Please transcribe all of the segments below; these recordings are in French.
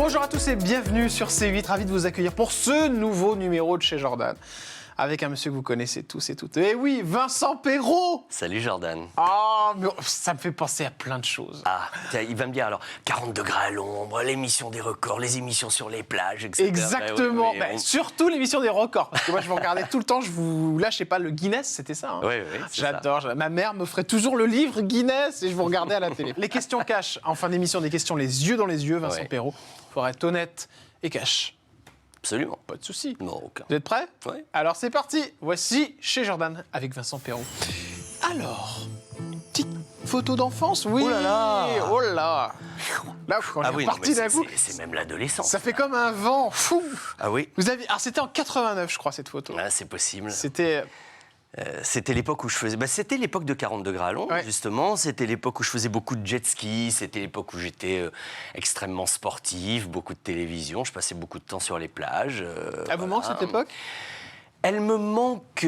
Bonjour à tous et bienvenue sur C8, ravi de vous accueillir pour ce nouveau numéro de chez Jordan. Avec un monsieur que vous connaissez tous et toutes. Eh oui, Vincent Perrault. Salut Jordan. Ah, mais ça me fait penser à plein de choses. Ah, il va me dire alors, 40 degrés à l'ombre, l'émission des records, les émissions sur les plages, etc. Exactement, Bah, oui, surtout l'émission des records. Parce que moi, je vous regardais tout le temps, je vous lâchais pas le Guinness, c'était ça. Hein. Oui, c'est J'adore. Ma mère me ferait toujours le livre Guinness et je vous regardais à la télé. Les questions cash, en fin d'émission, des questions les yeux dans les yeux, Vincent Perrault. Il faudra être honnête et cash. Absolument. Pas de souci. Non, aucun. Vous êtes prêts? Oui. Alors c'est parti. Voici chez Jordan avec Vincent Perrault. Alors, petite photo d'enfance, oui. Oh là là. Oh là. Là, quand on est parti d'un coup, c'est même l'adolescence. ça fait comme un vent fou. Ah oui. Vous avez, alors c'était en 89, je crois, cette photo. Ah, c'est possible. C'était l'époque où je faisais... c'était l'époque de 40 degrés à l'ombre, justement. C'était l'époque où je faisais beaucoup de jet ski. C'était l'époque où j'étais extrêmement sportif, beaucoup de télévision. Je passais beaucoup de temps sur les plages. vous manque cette époque? Elle me manque,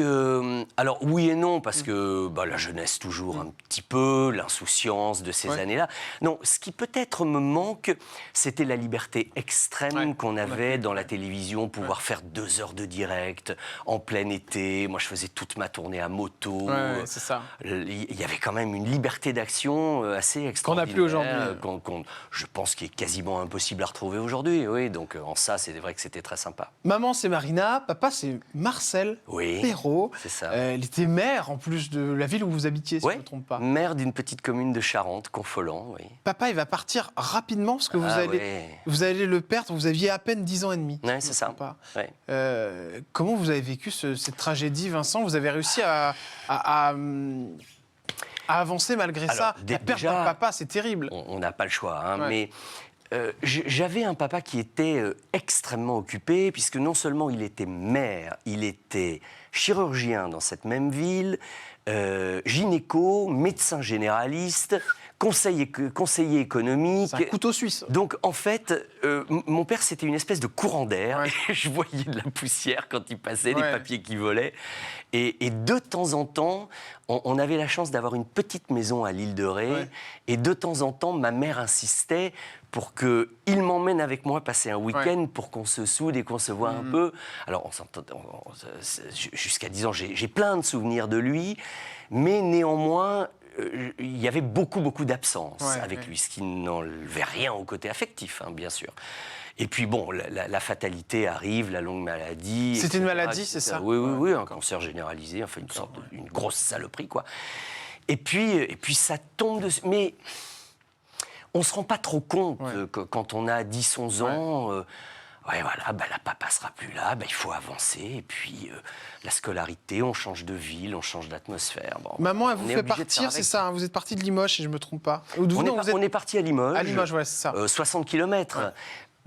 alors oui et non, parce que la jeunesse toujours un petit peu, l'insouciance de ces années-là. Non, ce qui peut-être me manque, c'était la liberté extrême qu'on avait dans la télévision, pouvoir faire 2 heures de direct en plein été. Moi, je faisais toute ma tournée à moto. C'est ça. Il y avait quand même une liberté d'action assez extraordinaire. Qu'on n'a plus aujourd'hui. Je pense qu'il est quasiment impossible à retrouver aujourd'hui. Oui, donc en ça, c'est vrai que c'était très sympa. Maman, c'est Marina. Papa, c'est Marcel Perrault. C'est ça. Il était maire, en plus de la ville où vous habitiez, si je ne me trompe pas. Maire d'une petite commune de Charente, Confolens, oui. Papa, il va partir rapidement parce que vous allez le perdre. Vous aviez à peine 10 ans et demi. Oui, c'est ça. Comment vous avez vécu cette tragédie, Vincent? Vous avez réussi à avancer malgré ça. La perte d'un papa, c'est terrible. On n'a pas le choix, hein, mais... j'avais un papa qui était extrêmement occupé, puisque non seulement il était maire, il était chirurgien dans cette même ville, gynéco, médecin généraliste, conseiller économique. C'est un couteau suisse. Donc, en fait, mon père, c'était une espèce de courant d'air. Et je voyais de la poussière quand il passait, des papiers qui volaient. Et de temps en temps, on avait la chance d'avoir une petite maison à l'île de Ré. Et de temps en temps, ma mère insistait pour qu'il m'emmène avec moi passer un week-end pour qu'on se soude et qu'on se voit un peu. Alors, jusqu'à 10 ans, j'ai plein de souvenirs de lui. Mais néanmoins... il y avait beaucoup d'absence avec lui, ce qui n'enlevait rien au côté affectif, hein, bien sûr. Et puis bon, la fatalité arrive, la longue maladie. C'était une maladie, c'est ça? Oui, un cancer généralisé, enfin une grosse saloperie, quoi. Et puis ça tombe dessus. Mais on ne se rend pas trop compte que quand on a 10-11 ans... la papa sera plus là, il faut avancer. Et puis, la scolarité, on change de ville, on change d'atmosphère. Maman, elle vous fait partir, c'est ça, hein, vous êtes parti de Limoges, si je ne me trompe pas. On est parti à Limoges. À Limoges, c'est ça. 60 km.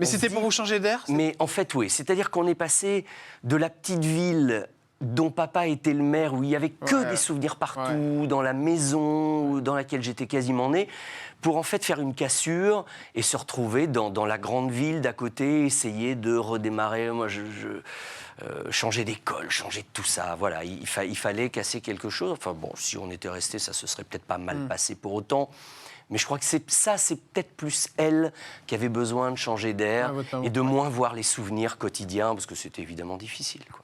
Mais c'était pour vous changer d'air? Mais en fait, oui. C'est-à-dire qu'on est passé de la petite ville dont papa était le maire, où il n'y avait que des souvenirs partout, dans la maison dans laquelle j'étais quasiment né, pour en fait faire une cassure et se retrouver dans la grande ville d'à côté, essayer de redémarrer. Moi, changer d'école, changer de tout ça. Voilà, il fallait casser quelque chose. Enfin bon, si on était resté, ça se serait peut-être pas mal passé pour autant. Mais je crois que c'est peut-être plus elle qui avait besoin de changer d'air et de moins voir les souvenirs quotidiens, parce que c'était évidemment difficile, quoi.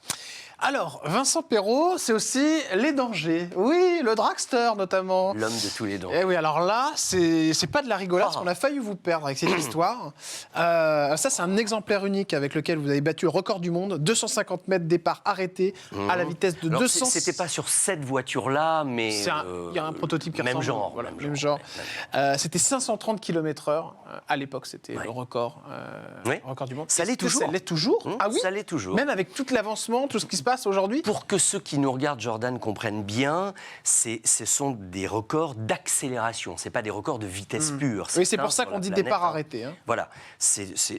Alors, Vincent Perrault, c'est aussi les dangers. Oui, le dragster notamment. L'homme de tous les dangers. Eh oui, alors là, c'est pas de la rigolade, parce qu'on a failli vous perdre avec cette histoire. Ça, c'est un exemplaire unique avec lequel vous avez battu le record du monde. 250 mètres départ arrêté à la vitesse de 200... C'était pas sur cette voiture-là, mais... Il y a un prototype qui même ressemble. genre. Voilà, même genre. C'était 530 km/h. À l'époque, c'était le record du monde. Ça l'est toujours. Ça l'est toujours. Ah oui. Ça l'est toujours. Même avec tout l'avancement, tout ce qui se passe aujourd'hui. Pour que ceux qui nous regardent, Jordan, comprennent bien, ce sont des records d'accélération. C'est pas des records de vitesse pure. Oui, c'est pour ça qu'on dit départ arrêté. Hein. Voilà.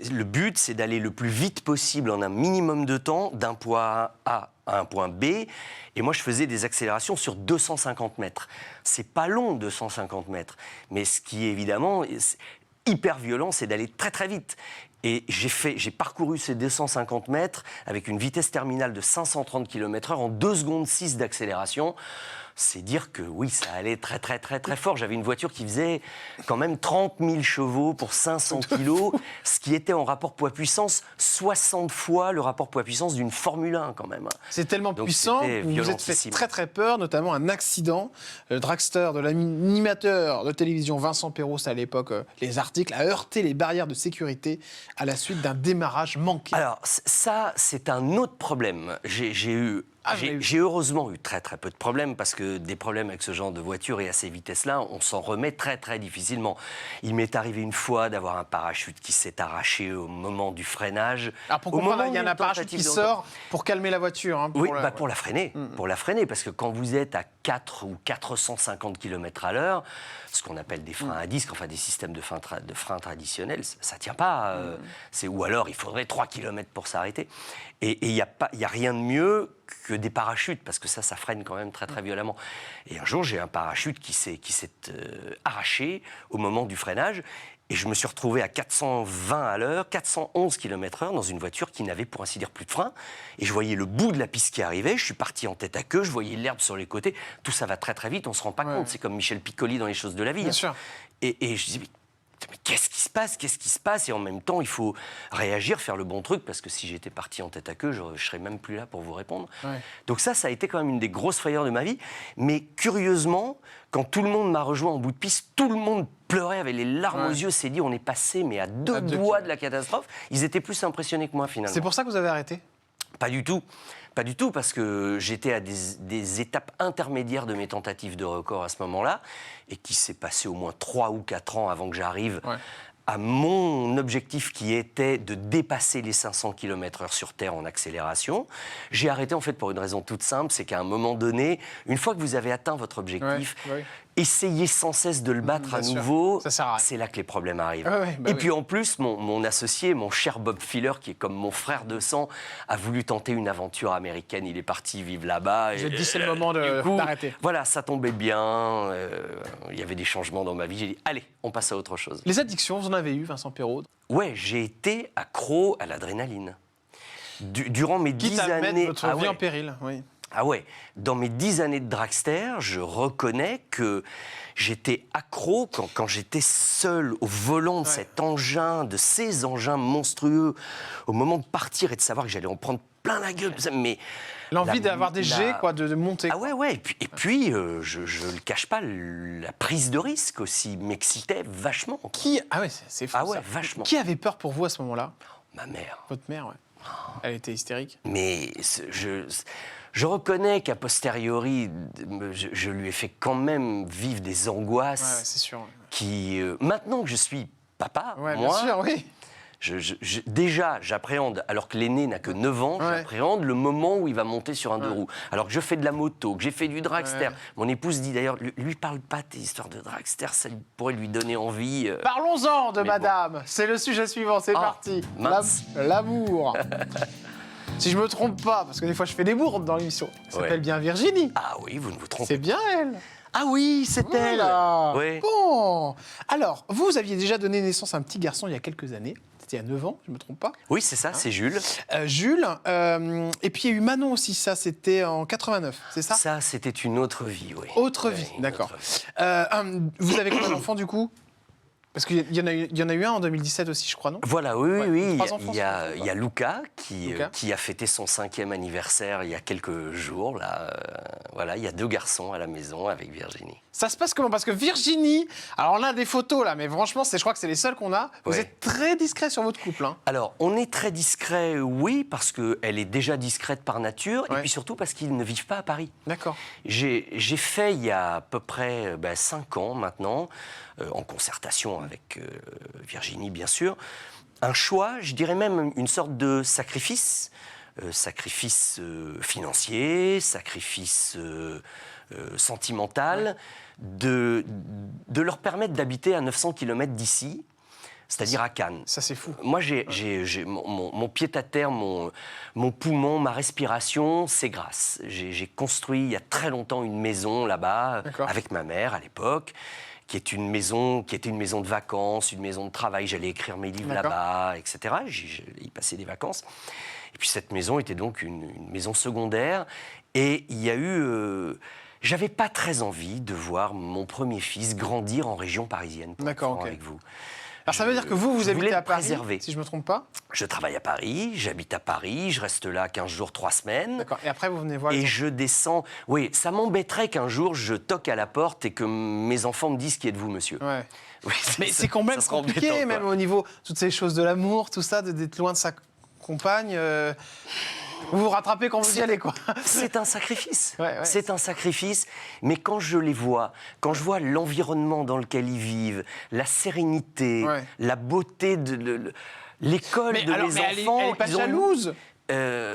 Le but, c'est d'aller le plus vite possible en un minimum de temps d'un point A à un point B. Et moi, je faisais des accélérations sur 250 mètres. C'est pas long, 250 mètres. Mais ce qui est évidemment hyper violent, c'est d'aller très très vite. Et j'ai parcouru ces 250 mètres avec une vitesse terminale de 530 km/h en 2 secondes 6 d'accélération. c'est dire que oui, ça allait très très très très fort. J'avais une voiture qui faisait quand même 30 000 chevaux pour 500 kilos, ce qui était en rapport poids-puissance 60 fois le rapport poids-puissance d'une Formule 1 quand même. C'est tellement puissant que vous vous êtes fait très très peur, notamment un accident. Le dragster de l'animateur de télévision Vincent Perros, à l'époque, les articles, a heurté les barrières de sécurité à la suite d'un démarrage manqué. Alors ça, c'est un autre problème. J'ai heureusement eu très très peu de problèmes parce que des problèmes avec ce genre de voiture et à ces vitesses-là, on s'en remet très très difficilement. Il m'est arrivé une fois d'avoir un parachute qui s'est arraché au moment du freinage. Alors pour comprendre, il y a un parachute qui sort pour calmer la voiture. Hein, pour la freiner. Pour la freiner, parce que quand vous êtes à 4 ou 450 km à l'heure, ce qu'on appelle des freins à disque, enfin des systèmes de freins traditionnels, ça ne tient pas. Ou alors il faudrait 3 km pour s'arrêter. Et il n'y a rien de mieux que des parachutes, parce que ça freine quand même très très violemment. Et un jour, j'ai un parachute qui s'est arraché au moment du freinage, et je me suis retrouvé à 420 à l'heure, 411 km/h dans une voiture qui n'avait pour ainsi dire plus de frein. Et je voyais le bout de la piste qui arrivait, je suis parti en tête à queue, je voyais l'herbe sur les côtés, tout ça va très très vite, on ne se rend pas compte, c'est comme Michel Piccoli dans Les choses de la vie. Bien sûr. Et je disais, mais qu'est-ce qui se passe? Qu'est-ce qui se passe? Et en même temps, il faut réagir, faire le bon truc, parce que si j'étais parti en tête à queue, je ne serais même plus là pour vous répondre. Ouais. Donc ça a été quand même une des grosses frayeurs de ma vie. Mais curieusement, quand tout le monde m'a rejoint en bout de piste, tout le monde pleurait, avait les larmes aux yeux, s'est dit, on est passé mais à deux doigts de la catastrophe. Ils étaient plus impressionnés que moi, finalement. C'est pour ça que vous avez arrêté? Pas du tout. Pas du tout, parce que j'étais à des étapes intermédiaires de mes tentatives de record à ce moment-là, et qui s'est passé au moins 3 ou 4 ans avant que j'arrive à mon objectif qui était de dépasser les 500 km/h sur Terre en accélération. J'ai arrêté en fait pour une raison toute simple, c'est qu'à un moment donné, une fois que vous avez atteint votre objectif, essayez sans cesse de le battre à nouveau, c'est là que les problèmes arrivent. Et puis en plus, mon associé, mon cher Bob Filler, qui est comme mon frère de sang, a voulu tenter une aventure américaine. Il est parti vivre là-bas. J'ai dit c'est le moment d'arrêter. Voilà, ça tombait bien. Il y avait des changements dans ma vie. J'ai dit, allez, on passe à autre chose. Les addictions, vous en avez eu, Vincent Perros? Ouais, j'ai été accro à l'adrénaline. Durant mes 10 années... Quitte à mettre votre vie en péril, oui. Ah ouais, dans mes 10 années de dragster, je reconnais que j'étais accro quand j'étais seul au volant de cet engin, de ces engins monstrueux, au moment de partir et de savoir que j'allais en prendre plein la gueule. Mais l'envie d'avoir des jets, de monter. Ah ouais. Et puis je le cache pas, la prise de risque aussi m'excitait vachement. Ah ouais, c'est fou. Ah ouais, vachement. Qui avait peur pour vous à ce moment-là? Ma mère. Votre mère, ouais. Elle était hystérique. Mais je reconnais qu'a posteriori, je lui ai fait quand même vivre des angoisses. Ouais, c'est sûr. Qui, maintenant que je suis papa, moi, bien sûr, oui. Déjà, j'appréhende, alors que l'aîné n'a que 9 ans, j'appréhende le moment où il va monter sur un 2 roues. Alors que je fais de la moto, que j'ai fait du dragster. Mon épouse dit d'ailleurs, lui parle pas de tes histoires de dragster, ça pourrait lui donner envie. Parlons-en de madame. C'est le sujet suivant, c'est parti. L'amour. Si je me trompe pas, parce que des fois je fais des bourdes dans l'émission, elle s'appelle bien Virginie. Ah oui, vous ne vous trompez pas. C'est bien elle. Ah oui, c'est elle. Oui. Bon. Alors, vous aviez déjà donné naissance à un petit garçon il y a quelques années. C'était il y a 9 ans, je ne me trompe pas. Oui, c'est ça, c'est Jules. Jules. Et puis il y a eu Manon aussi, ça, c'était en 89, c'est ça? Ça, c'était une autre vie, oui. Autre vie, d'accord. Vous avez combien d'enfants, du coup? Parce qu'il y en a eu un en 2017 aussi, je crois, non? Voilà, oui. Il y a Lucas qui a fêté son 5e anniversaire il y a quelques jours. Là, voilà, il y a 2 garçons à la maison avec Virginie. Ça se passe comment? Parce que Virginie, alors on a des photos là, mais franchement, je crois que c'est les seules qu'on a. Vous êtes très discret sur votre couple. Hein. Alors, on est très discret, oui, parce qu'elle est déjà discrète par nature, et puis surtout parce qu'ils ne vivent pas à Paris. D'accord. J'ai fait il y a à peu près 5 ans maintenant, en concertation avec Virginie, bien sûr, un choix, je dirais même une sorte de sacrifice, sacrifice financier, sacrifice sentimental, de leur permettre d'habiter à 900 km d'ici, c'est-à-dire à Cannes. Ça, c'est fou. Moi, j'ai mon pied-à-terre, mon poumon, ma respiration, c'est Grasse. J'ai construit il y a très longtemps une maison là-bas, avec ma mère à l'époque, qui était une maison de vacances, une maison de travail. J'allais écrire mes livres là-bas, etc. J'y passais des vacances. Et puis cette maison était donc une maison secondaire. Et il y a eu... J'avais pas très envie de voir mon premier fils grandir en région parisienne. D'accord, ok. Avec vous. Alors ça veut dire que vous habitez à Paris, préserver. si je me trompe pas? Je travaille à Paris, j'habite à Paris, je reste là 15 jours, 3 semaines. D'accord, et après vous venez voir... Et je descends... Oui, ça m'embêterait qu'un jour je toque à la porte et que mes enfants me disent « Qui êtes-vous, monsieur ?» Ouais. Oui, mais c'est quand même compliqué, embêtant, même au niveau toutes ces choses de l'amour, tout ça, d'être loin de sa compagne. Vous vous rattrapez quand vous y allez, quoi. C'est un sacrifice. Ouais. C'est un sacrifice. Mais quand je les vois, quand je vois l'environnement dans lequel ils vivent, la sérénité, la beauté de l'école de mes enfants... Elle n'est pas jalouse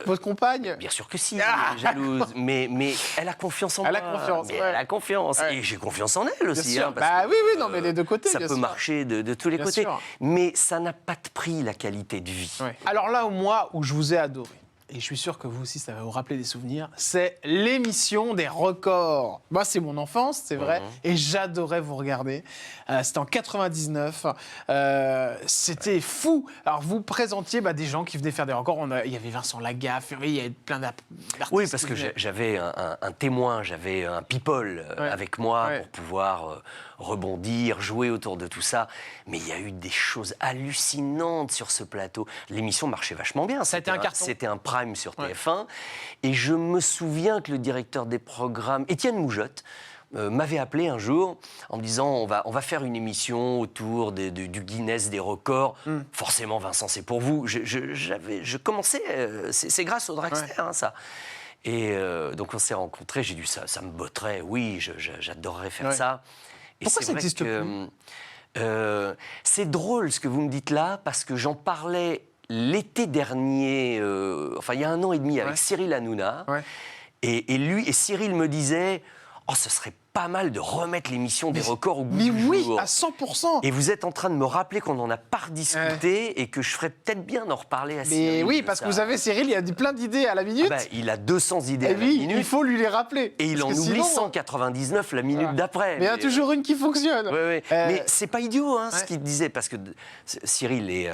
votre compagne? Bien sûr que si, elle est jalouse, mais elle a confiance en moi. Elle a confiance, Elle a confiance, et j'ai confiance en elle aussi. Hein, parce que, oui, non, mais les deux côtés, ça peut marcher de tous les côtés. Sûr. Mais ça n'a pas de prix, la qualité de vie. Alors là, où je vous ai adoré, et je suis sûr que vous aussi, ça va vous rappeler des souvenirs, c'est l'émission des records. Moi, c'est mon enfance, c'est vrai, et j'adorais vous regarder. C'était en 99. C'était fou. Alors, vous présentiez des gens qui venaient faire des records. Il y avait Vincent Lagaffe, il y avait plein d'artistes. Oui, parce que j'avais un témoin, j'avais un people avec moi pour pouvoir rebondir, jouer autour de tout ça. Mais il y a eu des choses hallucinantes sur ce plateau. L'émission marchait vachement bien. C'était un carton. C'était un prime sur TF1. Et je me souviens que le directeur des programmes, Étienne Moujotte, m'avait appelé un jour en me disant on va faire une émission autour du Guinness des records. Forcément, Vincent, c'est pour vous. Je commençais, c'est grâce au Dragster, ça. Et donc on s'est rencontrés, j'ai dit ça me botterait, oui, j'adorerais faire ça. Et pourquoi ça n'existe plus? C'est drôle ce que vous me dites là, parce que j'en parlais l'été dernier, il y a 1 an et demi, avec Cyril Hanouna. Et Cyril me disait « Oh, ce serait pas mal de remettre l'émission des records au goût du jour. » Mais oui, à 100%. Et vous êtes en train de me rappeler qu'on n'en a pas rediscuté et que je ferais peut-être bien d'en reparler à Cyril. Mais oui, parce que vous savez, Cyril, il y a plein d'idées à la minute. Il a 200 idées à la minute. Il faut lui les rappeler. Et il en oublie 199 la minute d'après. Mais il y en a toujours une qui fonctionne. Mais c'est pas idiot, ce qu'il disait, parce que Cyril est...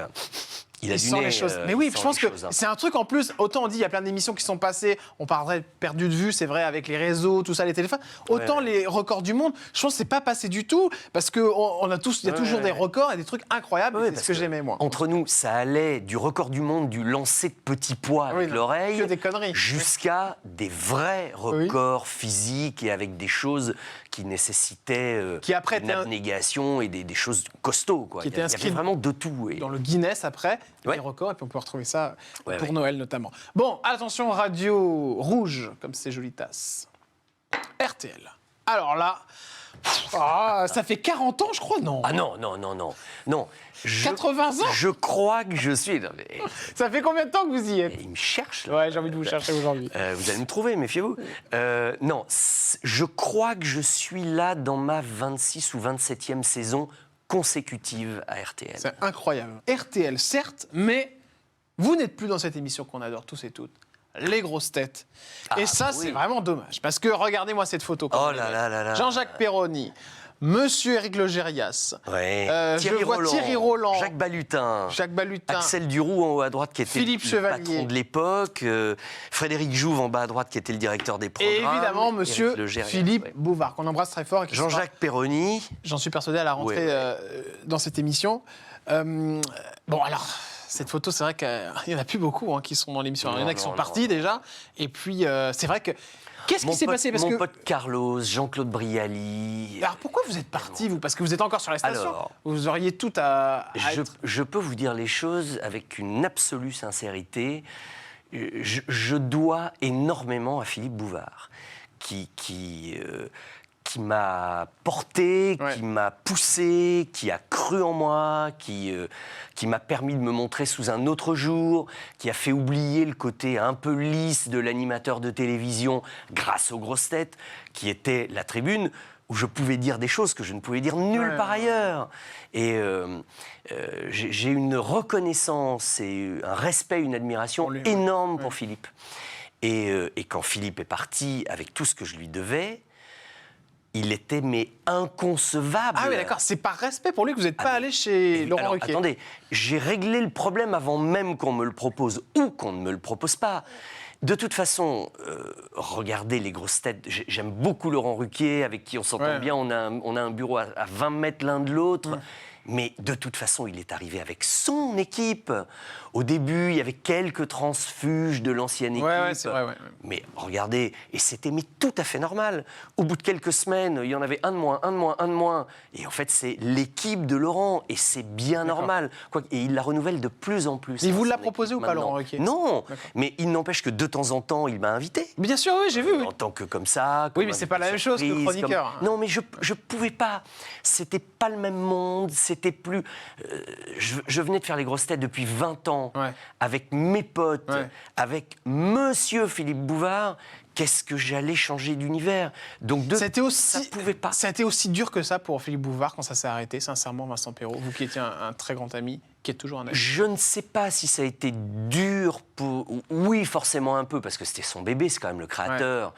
Il a les choses. Mais oui, je pense que c'est un truc en plus. Autant on dit il y a plein d'émissions qui sont passées, on parlerait perdu de vue, c'est vrai, avec les réseaux, tout ça, les téléphones. Autant les records du monde, je pense que c'est pas passé du tout parce que il y a toujours des records et des trucs incroyables. C'est ce que j'aimais moi. Entre nous, ça allait du record du monde, du lancer de petits pois avec l'oreille, jusqu'à des vrais records physiques et avec des choses qui nécessitaient une abnégation et des choses costauds. Il y avait vraiment de tout. Dans le Guinness après. Les records, et puis on peut retrouver ça pour Noël notamment. Bon, attention, radio rouge, comme c'est joli tasse. RTL. Alors là, ça fait 40 ans, je crois, non? Ah non. 80 ans? Je crois que je suis... Non, mais... Ça fait combien de temps que vous y êtes? Il me cherche, là. Ouais, j'ai envie de vous chercher aujourd'hui. Vous allez me trouver, méfiez-vous. Non, je crois que je suis là dans ma 26 ou 27e saison consécutive à RTL. C'est incroyable. RTL, certes, mais vous n'êtes plus dans cette émission qu'on adore tous et toutes, les grosses têtes. Et ça, c'est vraiment dommage. Parce que regardez-moi cette photo. Jean-Jacques Perroni, Monsieur Éric Logérias, Thierry Roland, Jacques Balutin, Axel Duroux en haut à droite qui était le patron de l'époque, Frédéric Jouve en bas à droite qui était le directeur des programmes. Et évidemment Monsieur Philippe Bouvard, qu'on embrasse très fort. Jean-Jacques Perroni. J'en suis persuadé à la rentrée dans cette émission. Bon alors... Cette photo, c'est vrai qu'il n'y en a plus beaucoup qui sont dans l'émission. Il y en a qui sont partis déjà. Et puis, c'est vrai que... Qu'est-ce qui s'est passé? Mon pote Carlos, Jean-Claude Brialy... Alors, pourquoi vous êtes parti, vous? Parce que vous êtes encore sur la station. Vous auriez tout à je peux vous dire les choses avec une absolue sincérité. Je dois énormément à Philippe Bouvard, qui m'a porté, qui m'a poussé, qui a cru en moi, qui m'a permis de me montrer sous un autre jour, qui a fait oublier le côté un peu lisse de l'animateur de télévision grâce aux grosses têtes, qui était la tribune où je pouvais dire des choses que je ne pouvais dire nulle part ailleurs. Et j'ai une reconnaissance et un respect, une admiration énorme pour Philippe. Et quand Philippe est parti avec tout ce que je lui devais, il était inconcevable. Ah oui, d'accord, c'est par respect pour lui que vous n'êtes pas allé chez Laurent Ruquier. Attendez, j'ai réglé le problème avant même qu'on me le propose ou qu'on ne me le propose pas. de toute façon, regardez les grosses têtes. J'aime beaucoup Laurent Ruquier, avec qui on s'entend bien. On a un bureau à 20 mètres l'un de l'autre. Mais de toute façon, il est arrivé avec son équipe. Au début, il y avait quelques transfuges de l'ancienne équipe. C'est vrai, Mais regardez, et c'était tout à fait normal. Au bout de quelques semaines, il y en avait un de moins, un de moins, un de moins. Et en fait, c'est l'équipe de Laurent, et c'est bien normal. Et il la renouvelle de plus en plus. Il vous l'a proposé ou pas, Laurent Ruquier? Non, mais il n'empêche que de temps en temps, il m'a invité. Bien sûr, oui, j'ai vu. En tant que comme ça. Oui, mais c'est pas la même chose que chroniqueur. Non, mais je pouvais pas. C'était pas le même monde. C'était plus. Je venais de faire les grosses têtes depuis 20 ans, avec mes potes, avec Monsieur Philippe Bouvard. Qu'est-ce que j'allais changer d'univers? Donc ça pouvait pas. Ça a été aussi dur que ça pour Philippe Bouvard quand ça s'est arrêté, sincèrement, Vincent Perrault, vous qui étiez un très grand ami, qui est toujours un ami. Je ne sais pas si ça a été dur pour. Oui, forcément un peu, parce que c'était son bébé, c'est quand même le créateur.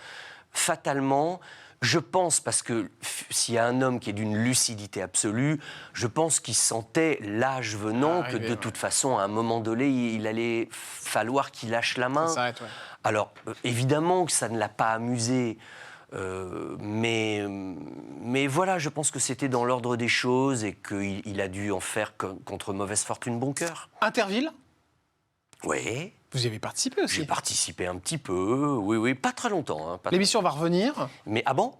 Fatalement. Je pense, parce que s'il y a un homme qui est d'une lucidité absolue, je pense qu'il sentait l'âge venant que de toute façon, à un moment donné, il allait falloir qu'il lâche la main. Ça s'arrête, Alors, évidemment que ça ne l'a pas amusé, mais voilà, je pense que c'était dans l'ordre des choses et qu'il a dû en faire contre mauvaise fortune bon cœur. Interville? Oui. Vous y avez participé aussi? J'ai participé un petit peu, oui, pas très longtemps. Hein, l'émission va revenir. Mais ah bon?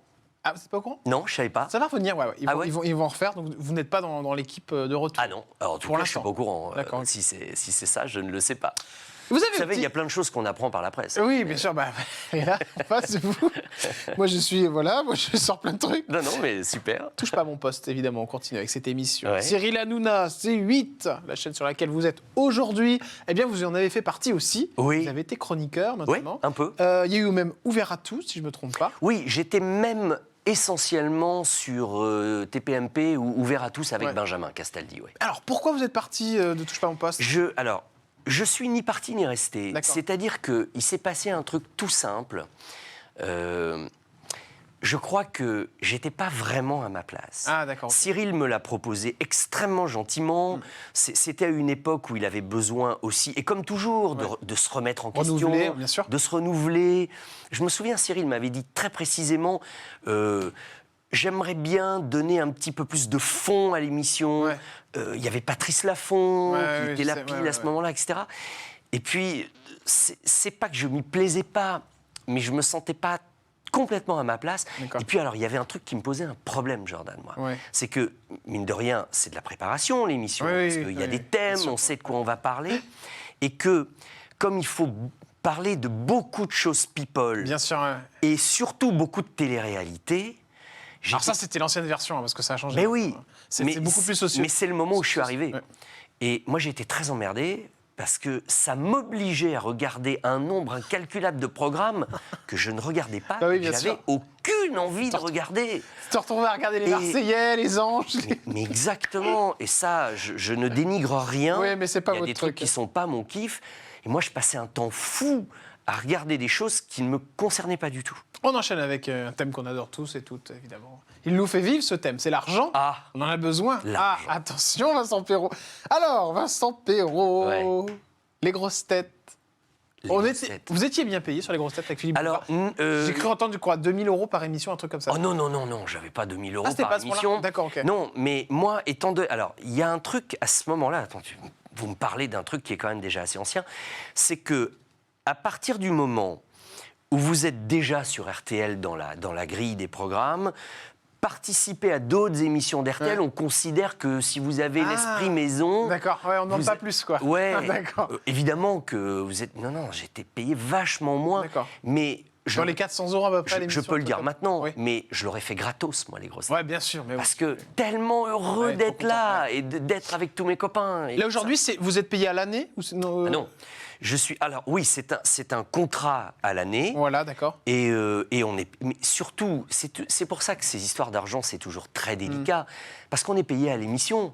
Ah, vous n'êtes pas au courant? Non, je ne savais pas. Ça va revenir, Ils vont en refaire, donc vous n'êtes pas dans l'équipe de retour. Ah non, alors, en tout cas, je ne suis pas au courant. Si c'est ça, je ne le sais pas. Vous savez, il y a plein de choses qu'on apprend par la presse. Oui, bien sûr. Et là, en face, vous. Moi, je sors plein de trucs. Non, mais super. Touche pas à mon poste, évidemment. On continue avec cette émission. Cyril Hanouna, C8, la chaîne sur laquelle vous êtes aujourd'hui. Eh bien, vous en avez fait partie aussi. Oui. Vous avez été chroniqueur, notamment. Oui, un peu. Il y a eu même Ouvert à tous, si je ne me trompe pas. Oui, j'étais même essentiellement sur TPMP ou Ouvert à tous avec Benjamin Castaldi. Alors, pourquoi vous êtes parti de Touche pas à mon poste? Je suis ni parti ni resté. C'est-à-dire qu'il s'est passé un truc tout simple. Je crois que j'étais pas vraiment à ma place. Ah, d'accord. Cyril me l'a proposé extrêmement gentiment. C'était à une époque où il avait besoin aussi, et comme toujours, de se remettre en question, bien sûr. de se renouveler. Je me souviens, Cyril m'avait dit très précisément... j'aimerais bien donner un petit peu plus de fond à l'émission. Il y avait Patrice Laffont qui était la pile à ce moment-là, etc. Et puis, c'est pas que je m'y plaisais pas, mais je me sentais pas complètement à ma place. Et puis, alors, il y avait un truc qui me posait un problème, Jordan, moi. C'est que, mine de rien, c'est de la préparation, l'émission. Parce qu'il y a des thèmes, on sait de quoi on va parler. Et que, comme il faut parler de beaucoup de choses people, bien sûr, et surtout beaucoup de télé-réalité... Alors ça, c'était l'ancienne version, parce que ça a changé. Mais oui. C'est beaucoup plus social. Mais c'est le moment où je suis arrivé. Et moi, j'ai été très emmerdé, parce que ça m'obligeait à regarder un nombre incalculable de programmes que je ne regardais pas, que j'avais aucune envie de regarder. Tu te retrouvais à regarder les Marseillais, les Anges... Mais exactement. Et ça, je ne dénigre rien. Oui, mais c'est pas votre truc. Il y a des trucs qui ne sont pas mon kiff. Et moi, je passais un temps fou à regarder des choses qui ne me concernaient pas du tout. On enchaîne avec un thème qu'on adore tous et toutes, évidemment. Il nous fait vivre, ce thème, c'est l'argent. On en a besoin. Attention, Vincent Perrault. Alors, Vincent Perrault, les grosses têtes. Vous étiez bien payé sur les grosses têtes avec Philippe Bouvard. J'ai cru entendre, 2 000 euros par émission, un truc comme ça. Oh non, j'avais pas 2 000 euros par émission. D'accord, ok. Non, mais moi, Alors, il y a un truc à ce moment-là, attends, vous me parlez d'un truc qui est quand même déjà assez ancien, c'est que à partir du moment où vous êtes déjà sur RTL dans la grille des programmes, participer à d'autres émissions d'RTL, on considère que si vous avez l'esprit maison... D'accord, on n'en demande pas plus, quoi. D'accord. Évidemment que vous êtes... Non, j'étais payé vachement moins. D'accord. Mais... Dans les 400 euros à peu près, l'émission. Je peux le dire maintenant, mais je l'aurais fait gratos, moi, les grosses têtes. Oui, bien sûr. Mais parce que tellement heureux d'être là et d'être avec tous mes copains. Là, aujourd'hui, vous êtes payé à l'année ou non. Alors oui, c'est un contrat à l'année. Voilà, d'accord. Et on est, mais surtout, c'est pour ça que ces histoires d'argent, c'est toujours très délicat, parce qu'on est payé à l'émission.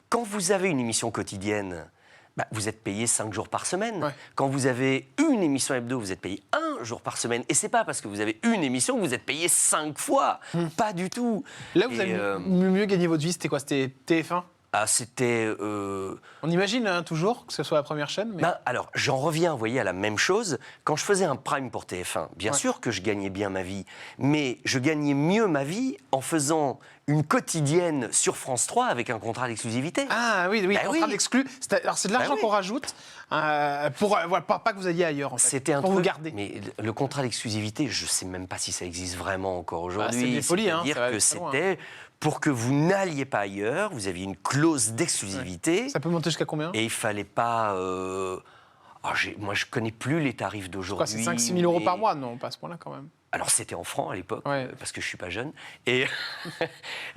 Quand vous avez une émission quotidienne, vous êtes payé 5 jours par semaine. Quand vous avez une émission hebdo, vous êtes payé 1 jour par semaine. Et c'est pas parce que vous avez une émission que vous êtes payé 5 fois. Pas du tout. Là, vous avez mieux gagné votre vie. C'était quoi? C'était TF1? C'était... On imagine hein, toujours que ce soit la première chaîne. Mais... alors, j'en reviens, vous voyez, à la même chose. Quand je faisais un prime pour TF1, bien sûr que je gagnais bien ma vie, mais je gagnais mieux ma vie en faisant une quotidienne sur France 3 avec un contrat d'exclusivité. Ah oui, contrat d'exclus. Alors, c'est de l'argent qu'on rajoute pour pas que vous alliez ailleurs, en fait. C'était un pour truc, vous garder. mais le contrat d'exclusivité, je ne sais même pas si ça existe vraiment encore aujourd'hui. C'est des folies, C'est-à-dire que c'était... Pour que vous n'alliez pas ailleurs, vous aviez une clause d'exclusivité. Ouais. Ça peut monter jusqu'à combien? Et il ne fallait pas... moi, je ne connais plus les tarifs d'aujourd'hui. C'est 5 000 6 000 euros par mois? Non, pas à ce point-là quand même. Alors, c'était en francs à l'époque, parce que je ne suis pas jeune. Et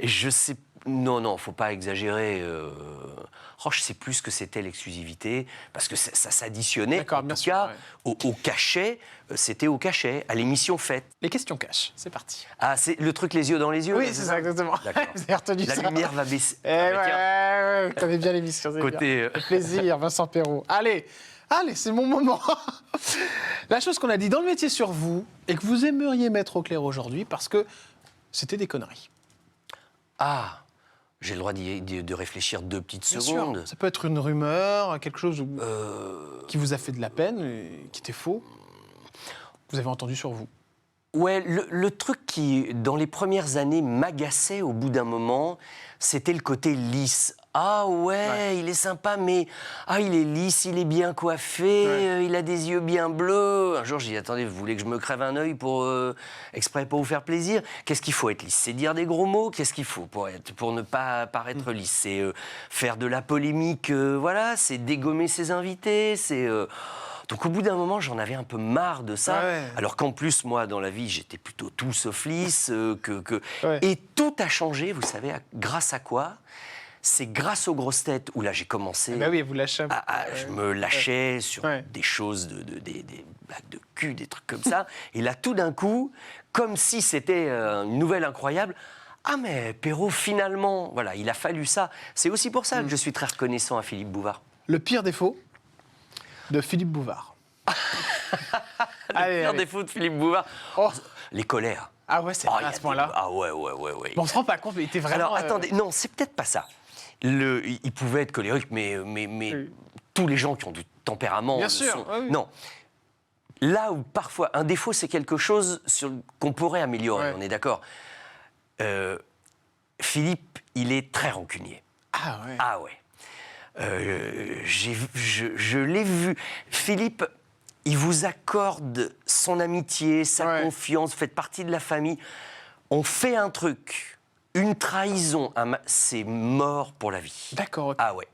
je sais... Non, il ne faut pas exagérer. Je sais plus ce que c'était l'exclusivité, parce que ça s'additionnait. En tout cas, au cachet, c'était au cachet, à l'émission faite. Les questions cash, c'est parti. Ah, c'est le truc les yeux dans les yeux? Oui, c'est ça, exactement. Vous avez retenu La ça. lumière va baisser. Tu connais bien l'émission. Côté... plaisir, Vincent Perrault. Allez, c'est mon moment. La chose qu'on a dit dans le métier sur vous, et que vous aimeriez mettre au clair aujourd'hui, parce que c'était des conneries. Ah, j'ai le droit de réfléchir 2 petites secondes. Sûr. Ça peut être une rumeur, quelque chose qui vous a fait de la peine, qui était faux. Vous avez entendu sur vous. Ouais, le truc qui, dans les premières années, m'agaçait au bout d'un moment, c'était le côté lisse. Ah ouais, il est sympa, mais il est lisse, il est bien coiffé, il a des yeux bien bleus. Un jour, j'ai dit, attendez, vous voulez que je me crève un œil exprès pour vous faire plaisir? Qu'est-ce qu'il faut être lisse? C'est dire des gros mots? Qu'est-ce qu'il faut pour ne pas paraître lisse? C'est faire de la polémique, voilà, c'est dégommer ses invités, c'est... Donc au bout d'un moment, j'en avais un peu marre de ça. Alors qu'en plus, moi, dans la vie, j'étais plutôt tout sauf lisse. Et tout a changé, vous savez, grâce à quoi? C'est grâce aux grosses têtes où là j'ai commencé. Vous lâchez. Je me lâchais sur des choses, des blagues de cul, des trucs comme ça. Et là, tout d'un coup, comme si c'était une nouvelle incroyable. Ah mais Perrault, finalement, voilà, il a fallu ça. C'est aussi pour ça que je suis très reconnaissant à Philippe Bouvard. Le pire défaut de Philippe Bouvard. Le pire défaut de Philippe Bouvard. Les colères. Ah ouais, c'est à ce point-là. Ah ouais. Bon, on se rend pas compte, mais il était vraiment... Alors, attendez, non, c'est peut-être pas ça. Il pouvait être colérique, mais tous les gens qui ont du tempérament... Bien sûr. Non. Là où parfois, un défaut, c'est quelque chose qu'on pourrait améliorer, on est d'accord. Philippe, il est très rancunier. Ah ouais. Ah ouais. Je l'ai vu. Philippe, il vous accorde son amitié, sa confiance, vous faites partie de la famille. On fait un truc, une trahison, c'est mort pour la vie. D'accord. Ah ouais.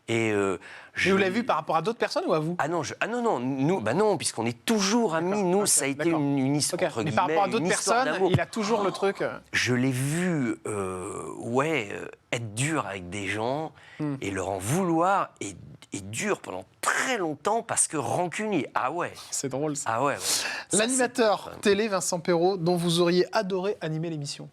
Et vous l'avez vu par rapport à d'autres personnes ou à vous? Ah non, non, nous, non, puisqu'on est toujours amis. Nous, ça a été une histoire entre guillemets. Mais par rapport à d'autres personnes, il a toujours le truc. Je l'ai vu, être dur avec des gens et leur en vouloir et dur pendant très longtemps parce que rancunier. Ah ouais. C'est drôle ça. Ah ouais. L'animateur télé Vincent Perrault dont vous auriez adoré animer l'émission.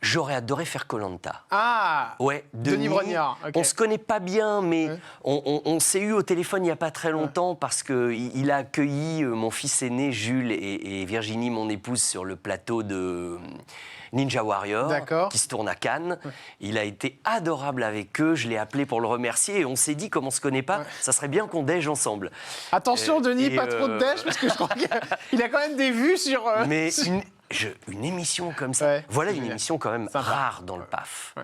J'aurais adoré faire Koh-Lanta. Ah ouais, Denis Brognard. Okay. On se connaît pas bien, mais on s'est eu au téléphone il n'y a pas très longtemps parce qu'il a accueilli mon fils aîné, Jules, et Virginie, mon épouse, sur le plateau de Ninja Warrior, qui se tourne à Cannes. Il a été adorable avec eux, je l'ai appelé pour le remercier et on s'est dit, comme on ne se connaît pas, ça serait bien qu'on déj ensemble. Attention Denis, pas trop de déj, parce que je crois qu'il a quand même des vues sur... Mais une émission comme ça, voilà une émission quand même rare dans le PAF.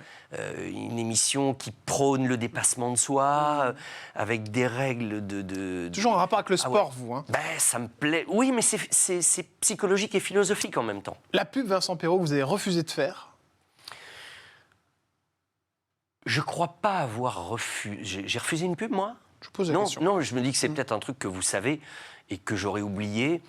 Une émission qui prône le dépassement de soi, avec des règles de... Toujours en rapport avec le sport, vous. Hein. Ça me plaît. Oui, mais c'est psychologique et philosophique en même temps. La pub Vincent Perrault, vous avez refusé de faire? Je crois pas avoir refusé. J'ai refusé une pub, moi? Je vous pose la question. Non, je me dis que c'est peut-être un truc que vous savez et que j'aurais oublié.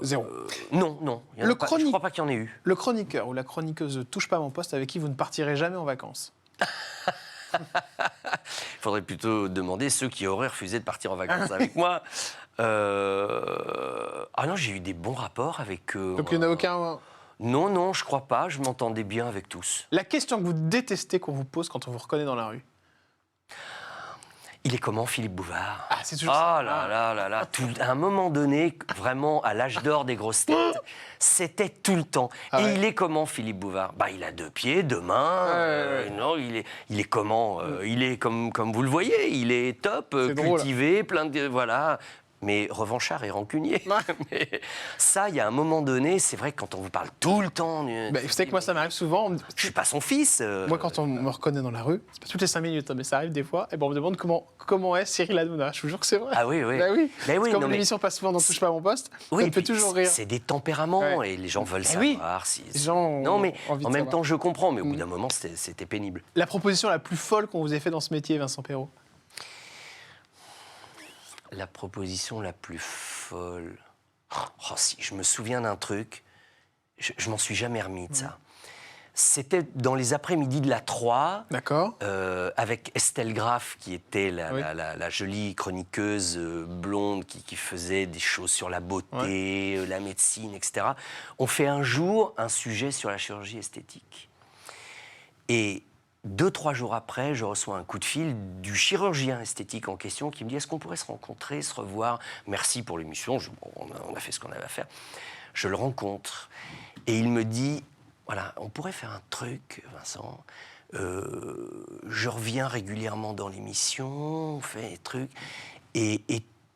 Zéro. Non. Je crois pas qu'il y en ait eu. Le chroniqueur ou la chroniqueuse touche pas à mon poste avec qui vous ne partirez jamais en vacances. Il faudrait plutôt demander ceux qui auraient refusé de partir en vacances avec moi. Ah non, j'ai eu des bons rapports avec eux. Donc il n'y en a aucun... Non, je crois pas. Je m'entendais bien avec tous. La question que vous détestez qu'on vous pose quand on vous reconnaît dans la rue? Il est comment, Philippe Bouvard? Ah, c'est toujours ça. Là. À un moment donné, vraiment, à l'âge d'or des grosses têtes, c'était tout le temps. Il est comment, Philippe Bouvard? Il a 2 pieds, 2 mains. Non, il est comment? Il est comme vous le voyez, il est top, cultivé, plein de... Voilà. Mais revanchard et rancunier. Mais ça, il y a un moment donné, c'est vrai que quand on vous parle tout le temps... vous savez que moi, ça m'arrive souvent. Je ne suis pas son fils. Moi, quand on me reconnaît dans la rue, c'est pas toutes les 5 minutes, mais ça arrive des fois, et on me demande comment est Cyril Hanouna. Je vous jure que c'est vrai. Ah oui. Comme l'émission passe souvent dans Touche pas à mon poste, ça me fait toujours rire. C'est des tempéraments, et les gens veulent savoir si... Les gens non, mais envie en de même savoir. temps, je comprends, mais au bout d'un moment, c'était pénible. La proposition la plus folle qu'on vous ait fait dans ce métier, Vincent Perrault? La proposition la plus folle... si, je me souviens d'un truc, je m'en suis jamais remis de ça. C'était dans les après-midi de la 3, avec Estelle Graff, qui était la jolie chroniqueuse blonde qui faisait des choses sur la beauté, la médecine, etc. On fait un jour un sujet sur la chirurgie esthétique. Et 2-3 jours après, je reçois un coup de fil du chirurgien esthétique en question qui me dit « Est-ce qu'on pourrait se rencontrer, se revoir? Merci pour l'émission. » On a fait ce qu'on avait à faire. Je le rencontre et il me dit « Voilà, on pourrait faire un truc, Vincent. Je reviens régulièrement dans l'émission, on fait des trucs. Et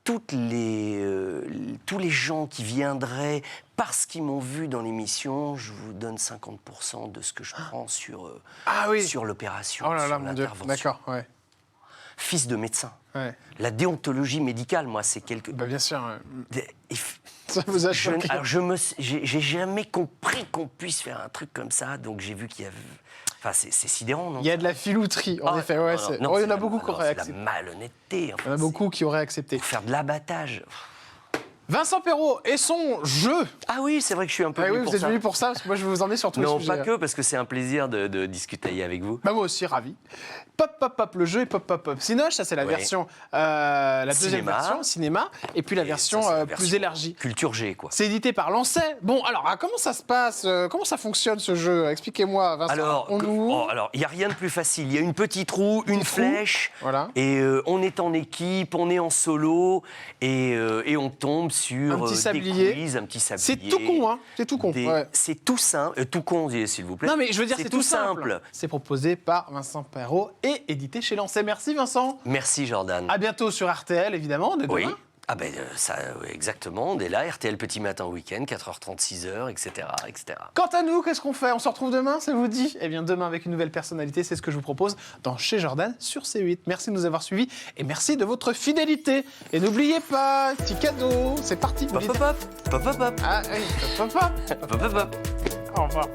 tous les gens qui viendraient parce qu'ils m'ont vu dans l'émission, je vous donne 50% de ce que je prends sur l'opération, oh là là, sur mon Dieu. l'intervention. D'accord, ouais. Fils de médecin. Ouais. La déontologie médicale, moi, c'est quelque... bien sûr. Ça vous a choqué. Alors, j'ai jamais compris qu'on puisse faire un truc comme ça, donc j'ai vu qu'il y avait... Enfin, c'est sidérant, non? Il y a de la filouterie, en effet. Il y en a beaucoup qui auraient accepté. C'est de la malhonnêteté. Il y en a beaucoup qui auraient accepté. Pour faire de l'abattage. Vincent Perrault et son jeu. Ah oui, c'est vrai que je suis un peu venu pour ça. Vous êtes venu pour ça, parce que moi je vais vous emmener sur tous les sujets. Non, pas que, parce que c'est un plaisir de discuter avec vous. Moi aussi, ravi. Pop, pop, pop, le jeu est pop, pop, pop. Cinoche, ça c'est la version, la deuxième version, cinéma, et puis la version plus élargie. Culture G, quoi. C'est édité par Lancet. Bon, alors, comment ça se passe? Comment ça fonctionne ce jeu? Expliquez-moi, Vincent. Alors, il n'y a rien de plus facile. Il y a une petite roue, une flèche, et on est en équipe, on est en solo, et on tombe sur un petit quiz, un petit sablier. C'est tout con, hein? C'est tout con. C'est tout simple. Tout con, s'il vous plaît. Non, mais je veux dire, c'est tout simple. C'est proposé par Vincent Perrault et édité chez Lancet. Merci, Vincent. Merci, Jordan. À bientôt sur RTL, évidemment, dès demain. Oui. Ah ben ça, exactement, on est là, RTL Petit Matin Week-end, 4h30, 6h, etc., etc. Quant à nous, qu'est-ce qu'on fait? On se retrouve demain, ça vous dit? Eh bien, demain, avec une nouvelle personnalité, c'est ce que je vous propose dans Chez Jordan sur C8. Merci de nous avoir suivis et merci de votre fidélité. Et n'oubliez pas, petit cadeau, c'est parti. Pop, pop, pop, pop, pop, pop. Ah oui, pop, pop, pop. Pop, pop, pop. Au revoir.